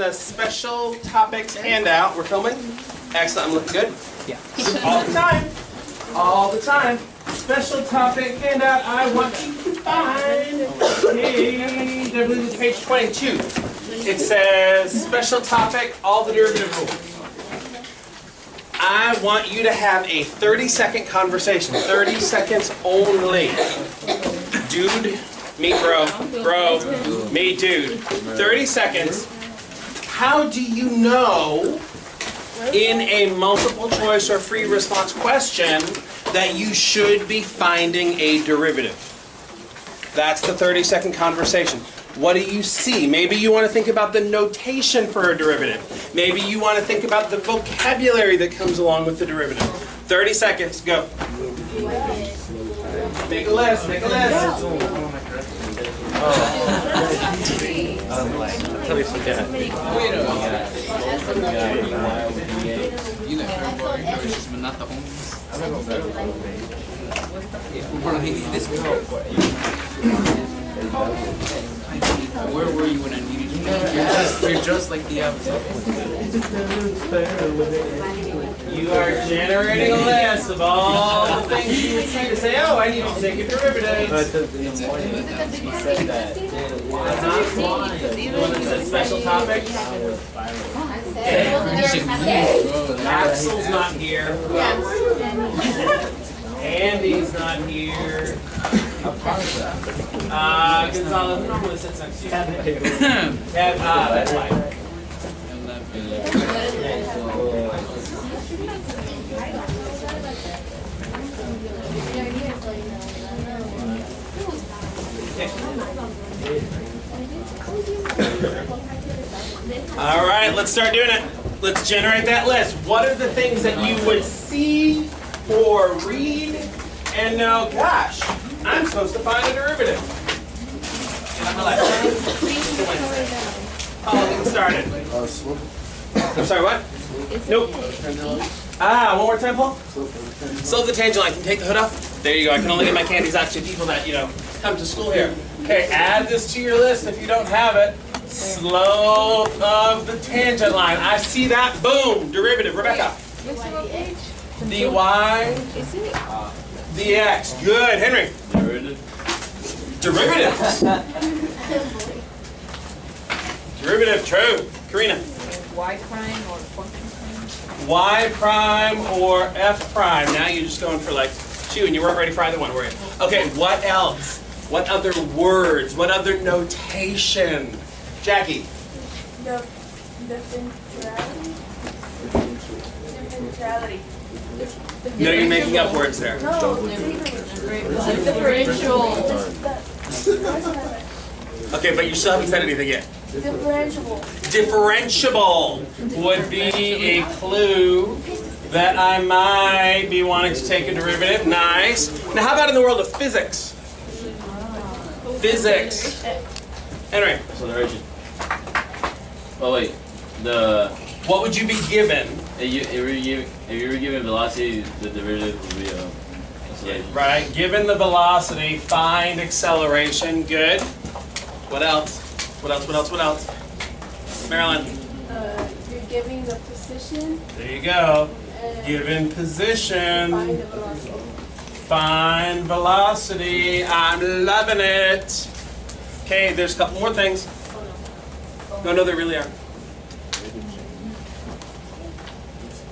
The special topics handout. We're filming? Excellent. I'm looking good? Yeah. All the time. All the time. Special topic handout. I want you to find. I believe it's page 22. It says special topic, all the derivative rules. I want you to have a 30-second conversation. 30 seconds only. Dude, me bro. Bro, me dude. 30 seconds. How do you know in a multiple choice or free response question that you should be finding a derivative? That's the 30-second conversation. What do you see? Maybe you want to think about the notation for a derivative. Maybe you want to think about the vocabulary that comes along with the derivative. 30 seconds, go. Make a list, make a list. Where were you when I needed you? You're just like the avatar. You are generating a list of all the things you would see to say, oh, I need to take a derivative. Special topic? Axel's not here. Andy's not here. Gonzalo, who normally sits next to you? That's fine. All right, let's start doing it. Let's generate that list. What are the things that you would see or read and know, gosh, I'm supposed to find a derivative? Oh, get started. I'm sorry, what? Nope. One more time, Paul. Slope the tangent line. Can you take the hood off? There you go. I can only get my candies out to people that, come to school here. Okay, add this to your list if you don't have it. Slope of the tangent line. I see that. Boom. Derivative. Rebecca. The y. The x. Good. Henry. Derivative. Derivative. True. Karina. Y prime or function prime? Y prime or f prime. Now you're just going for two, and you weren't ready for either one, were you? Okay, what else? What other words? What other notation? Jackie. Differentiality. No, you're making up words there. Differential. Okay, but you still haven't said anything yet. Differentiable. Differentiable would be a clue that I might be wanting to take a derivative. Nice. Now, how about in the world of physics? Physics. Henry. Acceleration. Oh wait, what would you be given? if you were given velocity, the derivative would be acceleration. Right. Given the velocity, find acceleration. Good. What else? What else? What else? What else? Marilyn. You're giving the position. There you go. Given position. Find the velocity. Find velocity. I'm loving it. Okay, there's a couple more things. No, there really are.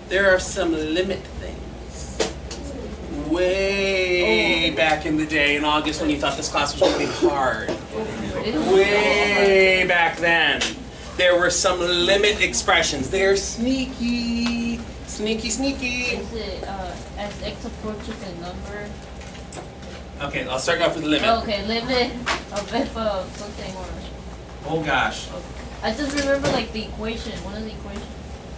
There are some limit things. Way back in the day in August when you thought this class was going to be hard. Way back then. There were some limit expressions. They're sneaky. Sneaky, sneaky. Is it as x approaches a number? Okay, I'll start off with the limit. Okay, limit of f of something or. Oh gosh. I just remember the equation. One of the equations.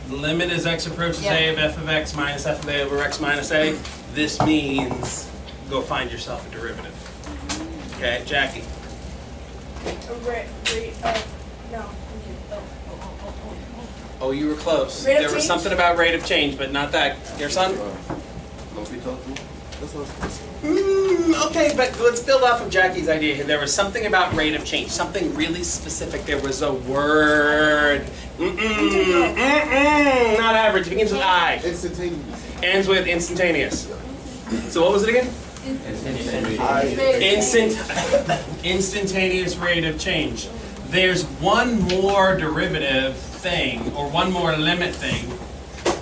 The limit is x approaches a of f of x minus f of a over x minus a. This means go find yourself a derivative. Okay, Jackie. Oh, you were close. Rate of There was change? something about rate of change, but not that. Your son? Okay, but let's build off of Jackie's idea here. There was something about rate of change, something really specific. There was a word Not average. It begins with I. Instantaneous. Ends with instantaneous. So what was it again? Instantaneous rate of change. There's one more derivative thing, or one more limit thing.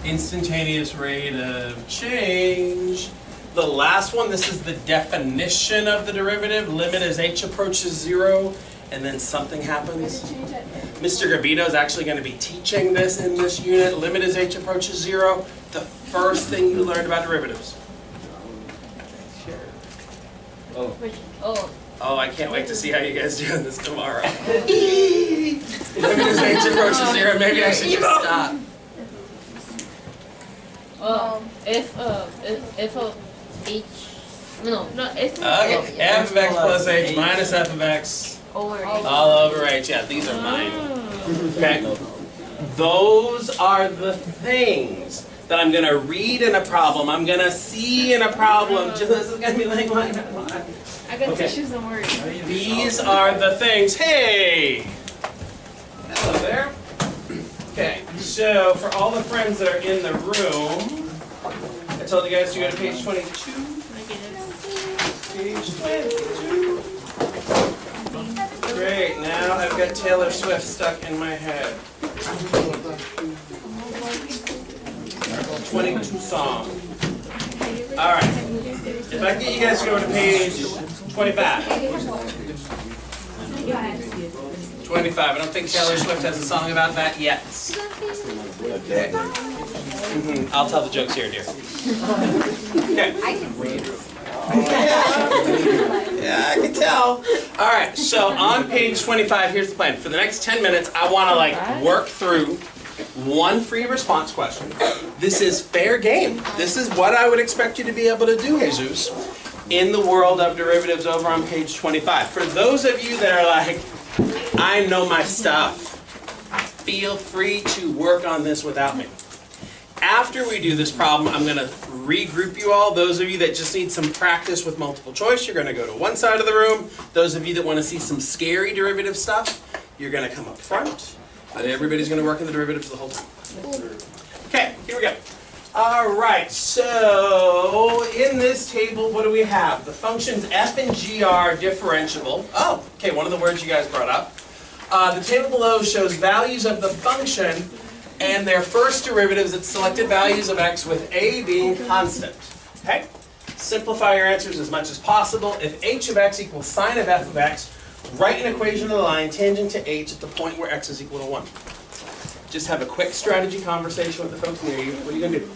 Instantaneous rate of change. The last one, this is the definition of the derivative. Limit as h approaches 0, and then something happens. Mr. Gabito is actually going to be teaching this in this unit. Limit as h approaches 0. The first thing you learned about derivatives. Oh, I can't wait to see how you guys do on this tomorrow. Limit as h approaches 0. Maybe I should just stop. If of h, if Okay, f of x plus h minus f of x over h. all over h. Yeah, these are mine. Okay. Those are the things that I'm going to read in a problem. I'm going to see in a problem. This is going to be like, why? I got Okay. tissues and words. These are the things. Hey! Hello there. Okay, so for all the friends that are in the room, I told you guys to go to page 22. Page 22. Great, now I've got Taylor Swift stuck in my head. 22 song. Alright, if I can get you guys to go to page 25. 25, I don't think Taylor Swift has a song about that yet. Okay. I'll tell the jokes here, dear. Okay. Yeah, I can tell. All right, so on page 25, here's the plan. For the next 10 minutes, I want to work through one free response question. This is fair game. This is what I would expect you to be able to do, Jesus, in the world of derivatives over on page 25. For those of you that are like, I know my stuff, feel free to work on this without me. After we do this problem, I'm going to regroup you all. Those of you that just need some practice with multiple choice, you're going to go to one side of the room. Those of you that want to see some scary derivative stuff, you're going to come up front. But everybody's going to work in the derivatives the whole time. Okay, here we go. All right, so in this table, what do we have? The functions f and g are differentiable. Oh, okay, one of the words you guys brought up. The table below shows values of the function and their first derivatives at selected values of x with a being constant. Okay? Simplify your answers as much as possible. If h of x equals sine of f of x, write an equation of the line tangent to h at the point where x is equal to 1. Just have a quick strategy conversation with the folks near you. What are you going to do?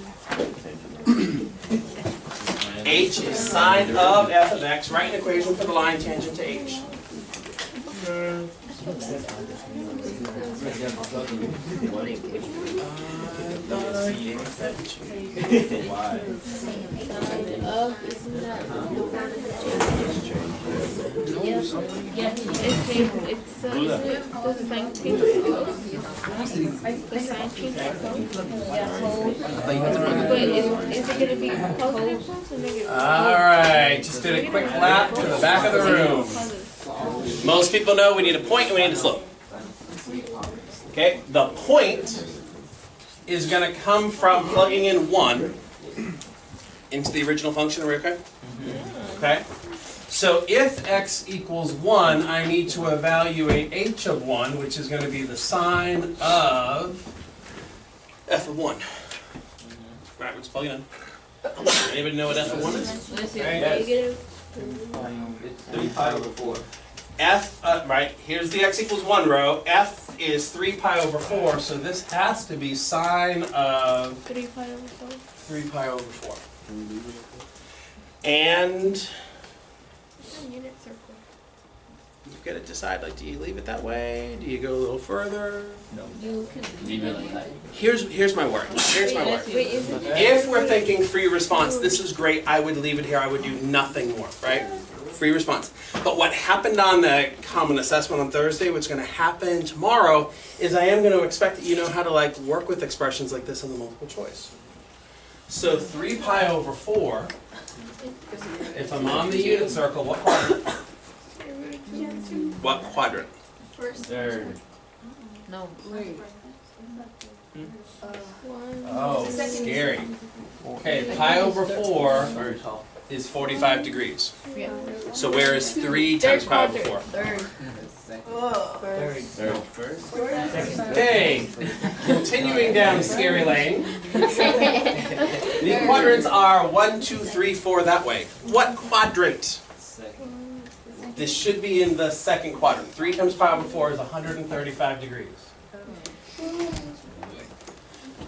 H is sine of f of x. Write an equation for the line tangent to h. Alright, just did a quick lap to the back of the room. Most people know we need a point and we need a slope. Okay, the point is going to come from plugging in 1 into the original function. Are we okay? Okay. So if x equals 1, I need to evaluate h of 1, which is going to be the sine of f of 1. Right, let's plug it in. Anybody know what f of 1 is? Negative. It's 3 pi over 4. F, right, here's the x equals 1 row. F is 3 pi over 4, so this has to be sine of 3 pi over 4. 3 pi over 4. And Unit circle. you've got to decide, like, do you leave it that way? Do you go a little further? You can Leave it like that. Here's my worry. Here's my worry. Wait, is it? If we're thinking free response, this is great. I would leave it here. I would do nothing more, right? Free response. But what happened on the common assessment on Thursday, what's going to happen tomorrow, is I am going to expect that you know how to work with expressions like this in the multiple choice. So 3 pi over 4, if I'm on the unit circle, what quadrant? What quadrant? First. Third. no. One. Oh, scary. Okay, pi over 4 is 45 degrees. Yeah. So where is 3 times pi over 4? Third. First. Okay, continuing down scary lane. The quadrants are 1, 2, 3, 4 that way. What quadrant? This should be in the second quadrant. 3 times pi over 4 is 135 degrees.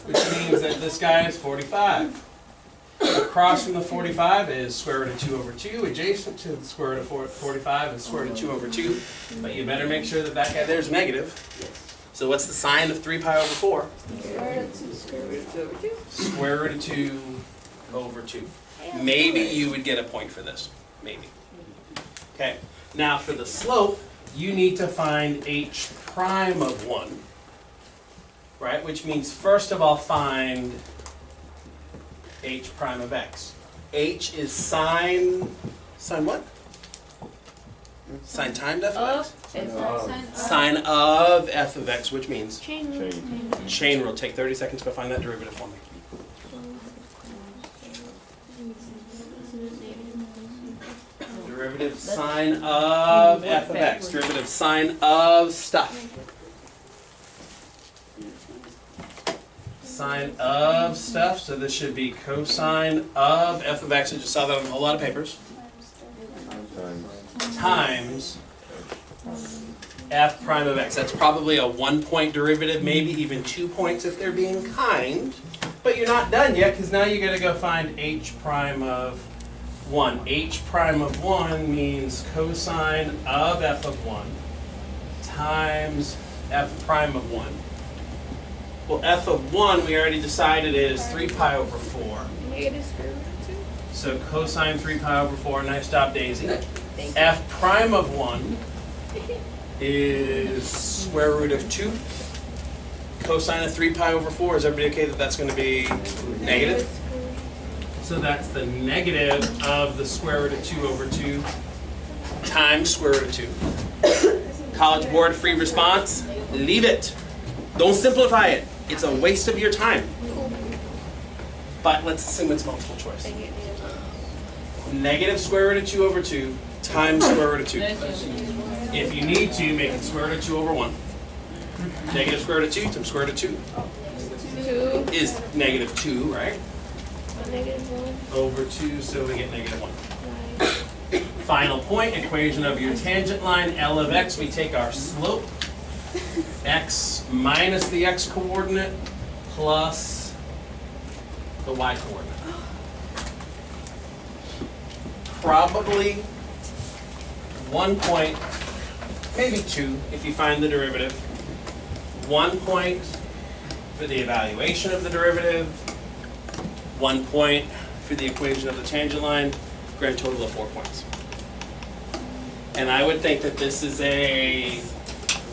Which means that this guy is 45. Across from the 45 is square root of 2 over 2. Adjacent to the square root of 45 is square root of 2 over 2. But you better make sure that that guy there is negative. So what's the sign of 3 pi over 4? Square root of 2 over 2. Maybe you would get a point for this. Maybe. Okay. Now for the slope, you need to find h prime of 1. Right? Which means first of all find h prime of x. H is sine what? Sine times f of x? Sine of f of x, which means chain rule. Take 30 seconds to find that derivative for me. Derivative sine of f of x. Derivative sine of stuff. Sine of stuff, so this should be cosine of f of x. I just saw that on a whole lot of papers. Times f prime of x. That's probably a 1-point derivative, maybe even 2 points if they're being kind. But you're not done yet, because now you got to go find h prime of 1. H prime of 1 means cosine of f of 1 times f prime of 1. Well, f of 1 we already decided is 3 pi over 4. Negative square root of 2. So cosine 3 pi over 4, nice job, Daisy. F prime of 1 is square root of 2. Cosine of 3 pi over 4, is everybody okay that that's going to be negative? So that's the negative of the square root of 2 over 2 times square root of 2. College Board free response, leave it. Don't simplify it. It's a waste of your time. But let's assume it's multiple choice. Negative square root of 2 over 2 times square root of 2. If you need to, make it square root of 2 over 1. Negative square root of 2 times square root of 2 2. is negative 2, right? Negative 1. Over 2, so we get negative 1. Final point, equation of your tangent line, L of x, we take our slope, x minus the x coordinate plus the y coordinate. Probably 1 point, maybe 2 if you find the derivative. 1 point for the evaluation of the derivative. 1 point for the equation of the tangent line. Grand total of 4 points. And I would think that this is a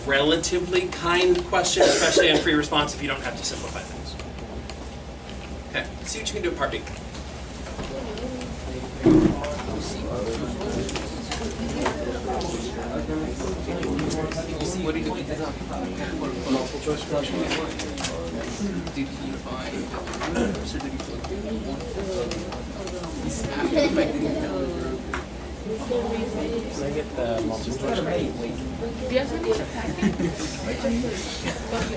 relatively kind question, especially on free response if you don't have to simplify things. Okay, let's see what you can do in part B. What did you do? Multiple choice question. Did he find or did he put one? He's happy if I didn't have the group. Can I get the multiple choice? Do you have something to pack?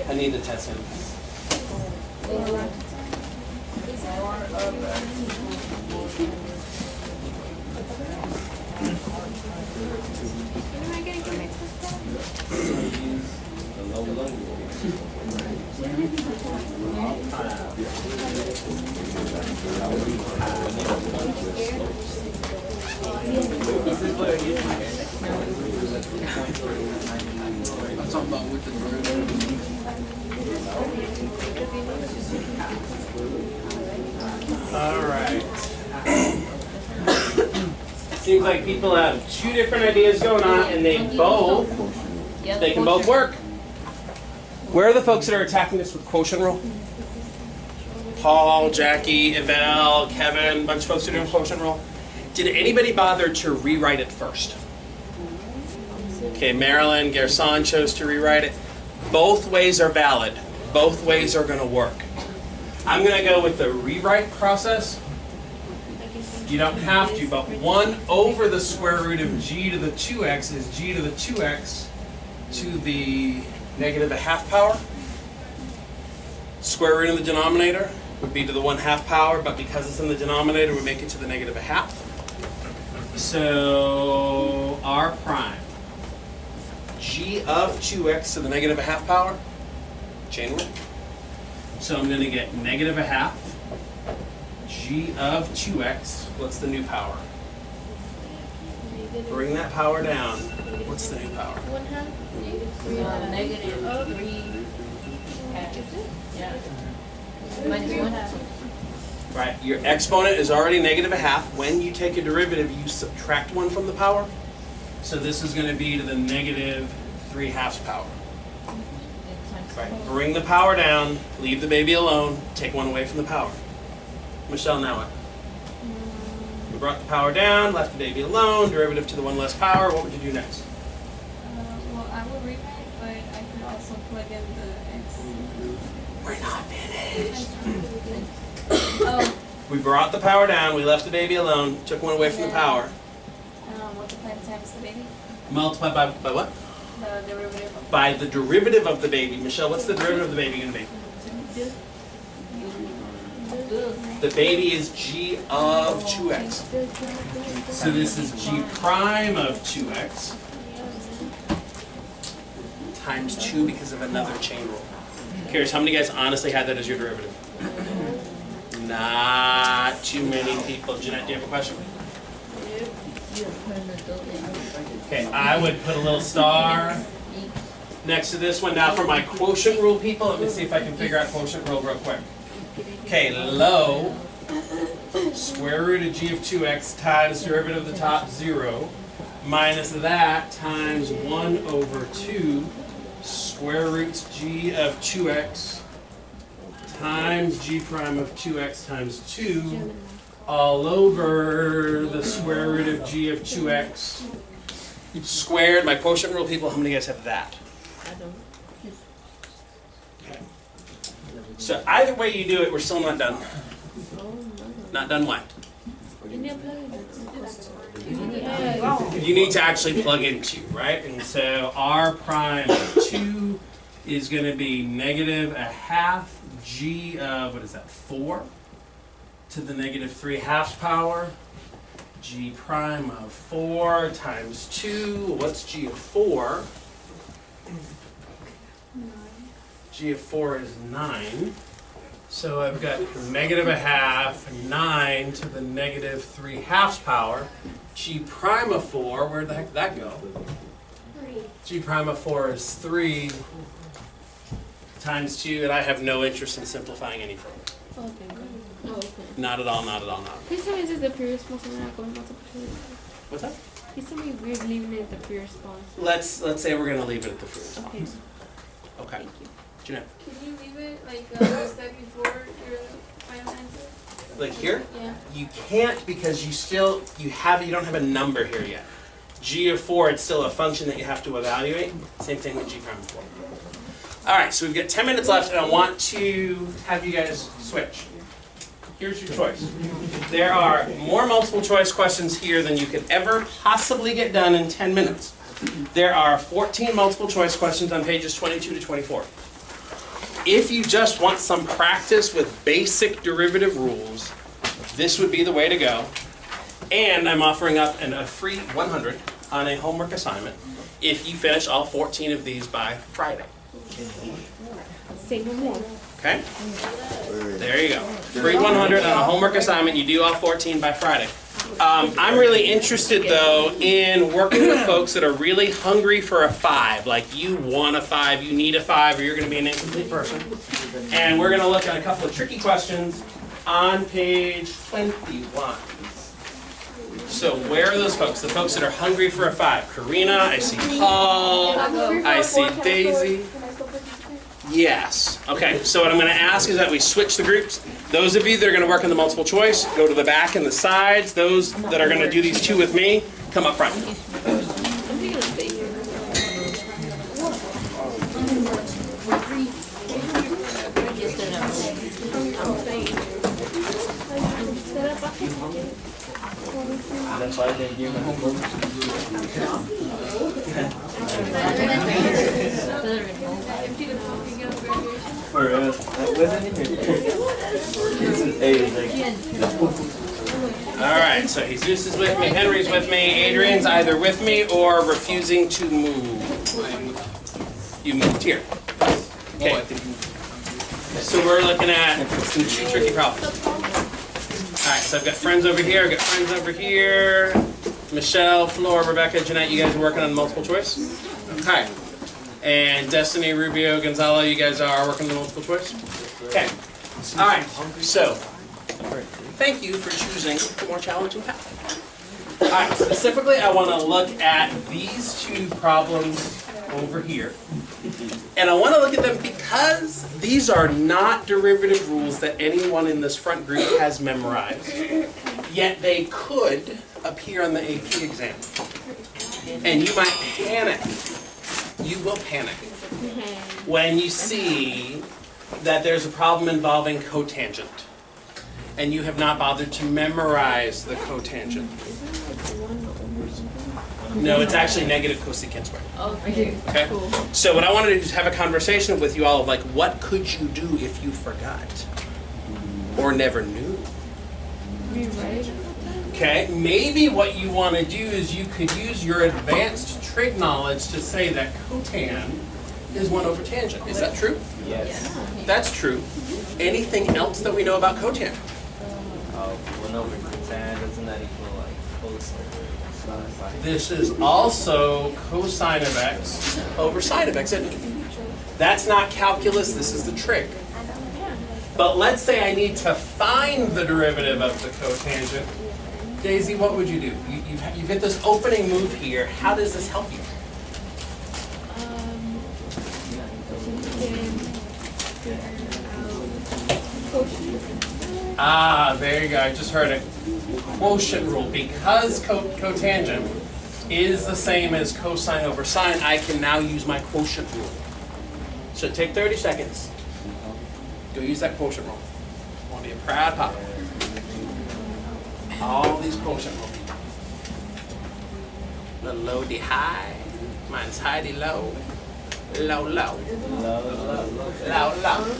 I need to test him. When am I going to get my test back? I'm talking about with the group. All right. Seems like people have 2 different ideas going on, and they can both work. Where are the folks that are attacking this with quotient rule? Paul, Jackie, Yvelle, Kevin, a bunch of folks are doing quotient rule. Did anybody bother to rewrite it first? Okay, Marilyn, Gerson chose to rewrite it. Both ways are valid. both ways are going to work. I'm going to go with the rewrite process. You don't have to, but 1 over the square root of g to the 2x is g to the 2x to the negative a half power. Square root in the denominator would be to the 1/2 power, but because it's in the denominator, we make it to the negative a half. So r prime, g of 2x to the negative a half power, chain rule. So I'm going to get negative a half, g of 2x, what's the new power? Bring that power down, what's the new power? 1/2. Negative 3. Yeah. Minus 1/2. Right, your exponent is already negative a half. When you take a derivative, you subtract 1 from the power. So this is going to be to the negative 3/2 power. Right, bring the power down, leave the baby alone, take 1 away from the power. Michelle, now what? We brought the power down, left the baby alone, derivative to the 1 less power. What would you do next? Well, I will rewrite, but I could also plug in the x. We're not finished. Oh, We brought the power down, we left the baby alone, took 1 away from the power. multiply times the baby. Multiply by what? The derivative of By the derivative of the baby. Michelle, what's the derivative of the baby going to be? The baby is g of 2x. So this is g prime of 2x times 2 because of another chain rule. Curious, how many of you guys honestly had that as your derivative? Not too many people. Jeanette, do you have a question? Okay, I would put a little star next to this one. Now for my quotient rule people, let me see if I can figure out quotient rule real quick. Okay, low, square root of g of 2x times derivative of the top 0, minus that times 1 over 2, square root g of 2x times g prime of 2x times 2, all over the square root of g of 2x squared. My quotient rule people, how many of you guys have that? Okay. So either way you do it, we're still not done. Not done what? You need to actually plug in 2, right? And so r prime of 2 is going to be negative a half g of, what is that, 4 to the negative 3/2 power. G prime of 4 times 2, what's g of 4? G of 4 is 9. So I've got negative a half, 9 to the negative 3/2 power. G prime of 4, where the heck did that go? G prime of 4 is 3 times 2, and I have no interest in simplifying any further. Not at all, not at all, not at all. Please tell me this is the free response and we're not going multiple choice. What's that? Please tell me we're leaving it at the free response. Let's say we're going to leave it at the free response. Okay. Okay. Thank you. Jeanette, Can you leave it like the step before your final answer? like here? Yeah. You can't because you don't have a number here yet. G of 4, it's still a function that you have to evaluate. Same thing with G prime of 4. All right, so we've got 10 minutes left, and I want to have you guys switch. Here's your choice. There are more multiple choice questions here than you could ever possibly get done in 10 minutes. There are 14 multiple choice questions on pages 22 to 24. If you just want some practice with basic derivative rules, this would be the way to go. And I'm offering up a free 100 on a homework assignment if you finish all 14 of these by Friday. Say no more. Okay? There you go. Free 100 on a homework assignment. You do all 14 by Friday. I'm really interested, though, in working with folks that are really hungry for a 5. Like you want a 5, you need a 5, or you're going to be an incomplete person. And we're going to look at a couple of tricky questions on page 21. So where are those folks? The folks that are hungry for a 5. Karina, I see Paul, I see Daisy. Yes. Okay, so what I'm going to ask is that we switch the groups. Those of you that are going to work on the multiple choice, go to the back and the sides. Those that are going to do these 2 with me, come up front. That's why I didn't give him a book. For real. That wasn't even. This is A. Alright, so Jesus is with me, Henry's with me, Adrian's either with me or refusing to move. You moved here. Okay. So we're looking at some tricky problems. Alright, so I've got friends over here, I've got friends over here. Michelle, Flora, Rebecca, Jeanette, you guys are working on multiple choice? Okay. And Destiny, Rubio, Gonzalo, you guys are working on multiple choice? Okay. Alright, so thank you for choosing the more challenging path. Alright, specifically I want to look at these two problems over here. And I want to look at them because these are not derivative rules that anyone in this front group has memorized. Yet they could appear on the AP exam. And you might panic. You will panic when you see that there's a problem involving cotangent. And you have not bothered to memorize the cotangent. No, it's actually negative cosecant squared. Okay. Okay? So what I wanted to do is have a conversation with you all of like, what could you do if you forgot? Or never knew? Okay, maybe what you want to do is you could use your advanced trig knowledge to say that cotan is 1 over tangent. Is that true? Yes. That's true. Anything else that we know about cotan? 1 over tan, doesn't that equal like cosine? This is also cosine of x over sine of x, isn't it? That's not calculus, this is the trig. But let's say I need to find the derivative of the cotangent. Daisy, what would you do? You've hit this opening move here. How does this help you? Ah, there you go. I just heard it. Quotient rule. Because cotangent is the same as cosine over sine, I can now use my quotient rule. So take 30 seconds. Go use that quotient rule. I want to be a proud papa. All these quotient rules. The low, the high. Mine's high, the low. Low, low. Low, low.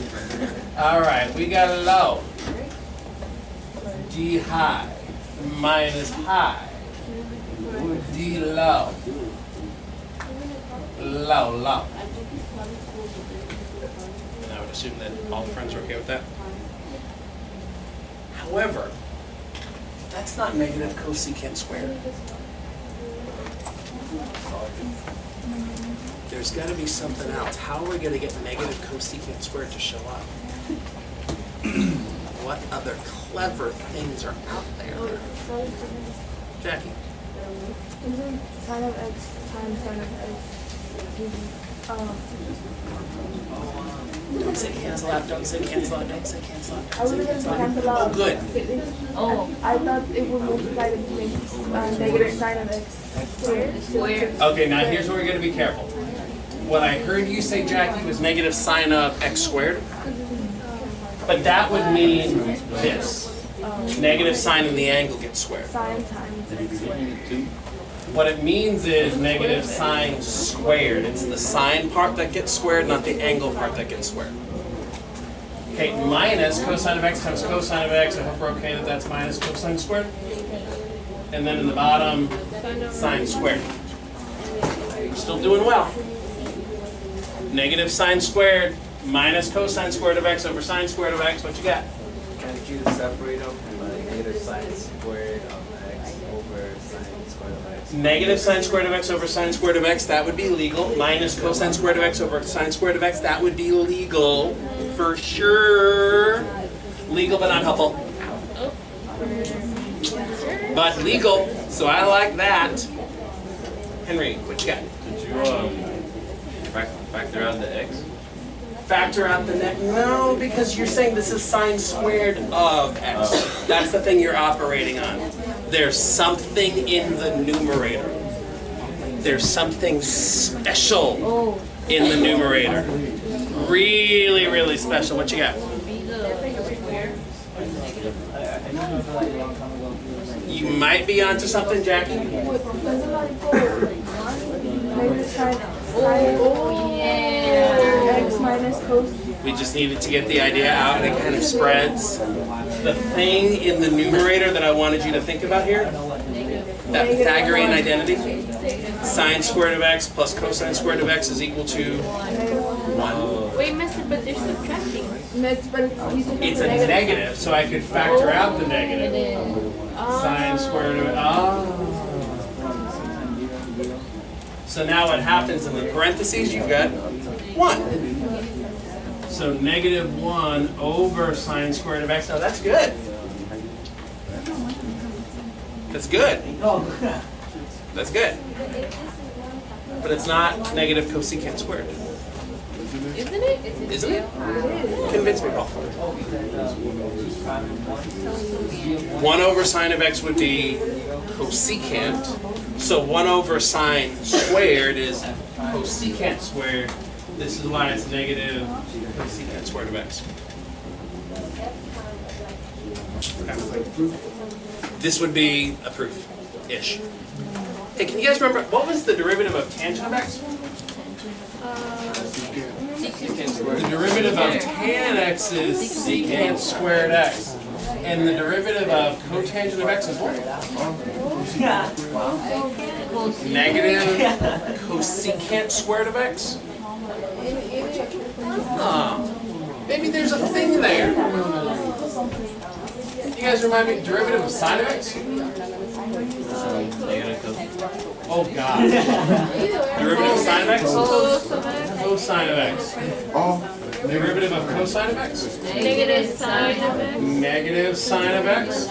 All right, we got a low. D high. Minus high. D low. Low, low. And I would assume that all the friends are okay with that. However, that's not negative cosecant squared. There's got to be something else. How are we going to get negative cosecant squared to show up? What other clever things are out there? Jackie? Isn't sine of x times sine of x? Don't say cancel out, don't say cancel out, don't say cancel out, I don't say was cancel out. cancel out. Oh, good. Oh. I thought it would multiply to make negative sine of x squared. Okay, now here's where we're going to be careful. What I heard you say, Jackie, was negative sine of x squared. But that would mean this. Negative sine and the angle gets squared. Sine times x squared. What it means is negative sine squared. It's the sine part that gets squared, not the angle part that gets squared. Okay, minus cosine of x times cosine of x. I hope we're okay that that's minus cosine squared. And then in the bottom, sine squared. We're still doing well. Negative sine squared minus cosine squared of x over sine squared of x. What you got? Can't you separate them? Negative sine squared of x over sine squared of x. Negative sine squared of x over sine squared of x, that would be legal. Minus cosine squared of x over sine squared of x, that would be legal. For sure. Legal but not helpful. But legal, so I like that. Henry, what you got? Did you factor out the x? Factor out the net? No, because you're saying this is sine squared of x. That's the thing you're operating on. There's something in the numerator. There's something special in the numerator. Really, really special. What you got? You might be onto something, Jackie. Negative sine Oh, yeah. x minus cos. We just needed to get the idea out, and it kind of spreads. The thing in the numerator that I wanted you to think about here, that Pythagorean identity, sine squared of x plus cosine squared of x is equal to 1. Wait, mister, but they're subtracting. It's a negative, so I could factor out the negative. Sine squared of So now what happens in the parentheses, you've got 1. So negative 1 over sine squared of x. Now that's good. That's good. That's good. But it's not negative cosecant squared. Isn't it? Isn't it? Convince me, Paul. 1 over sine of x would be cosecant. So 1 over sine squared is cosecant squared. This is why it's negative cosecant squared of x. Okay. This would be a proof-ish. Hey, can you guys remember, what was the derivative of tangent of x? The derivative of tan x is secant squared x. And the derivative of cotangent of x is what? Negative cosecant squared of x? Oh, maybe there's a thing there. You guys remind me, derivative of sine of x? Oh God. Derivative of sine of x? Cosine of x. Derivative of cosine of x? Negative sine of x. Negative sine of x.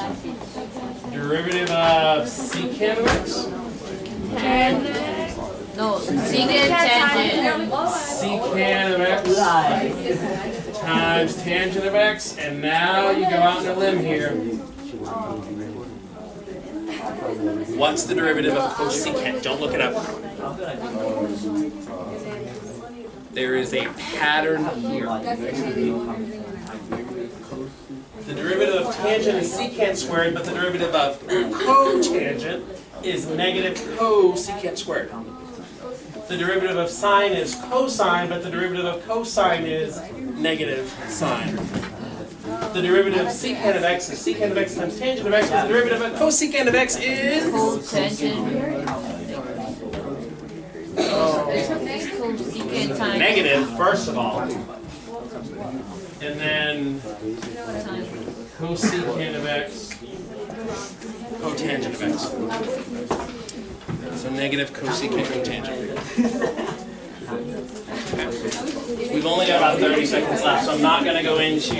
Derivative of secant of x? No, secant tangent. Secant of x times tangent of x. And now you go out on a limb here. What's the derivative of cosecant? Don't look it up. There is a pattern here. The derivative of tangent is secant squared, but the derivative of cotangent is negative cosecant squared. The derivative of sine is cosine, but the derivative of cosine is negative sine. The derivative of secant of x is secant of x times tangent of x, but the derivative of cosecant of x is Cotangent. Cosecant times. negative, first of all. And then cosecant of x, cotangent of x. So negative cosecant cotangent. Okay. We've only got about 30 seconds left, so I'm not going to go into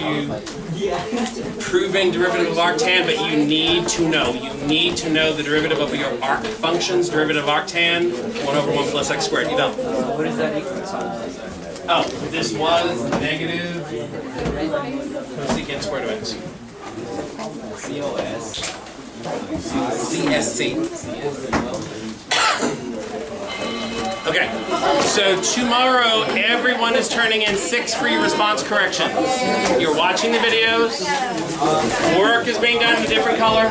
proving derivative of arctan, but you need to know. You need to know the derivative of your arc functions. Derivative of arctan, 1 over 1 plus x squared. You don't. What is that equal to? Oh, this was negative cosecant squared of x. COS. CSC. Okay, so tomorrow everyone is turning in 6 free response corrections. You're watching the videos. Work is being done in a different color.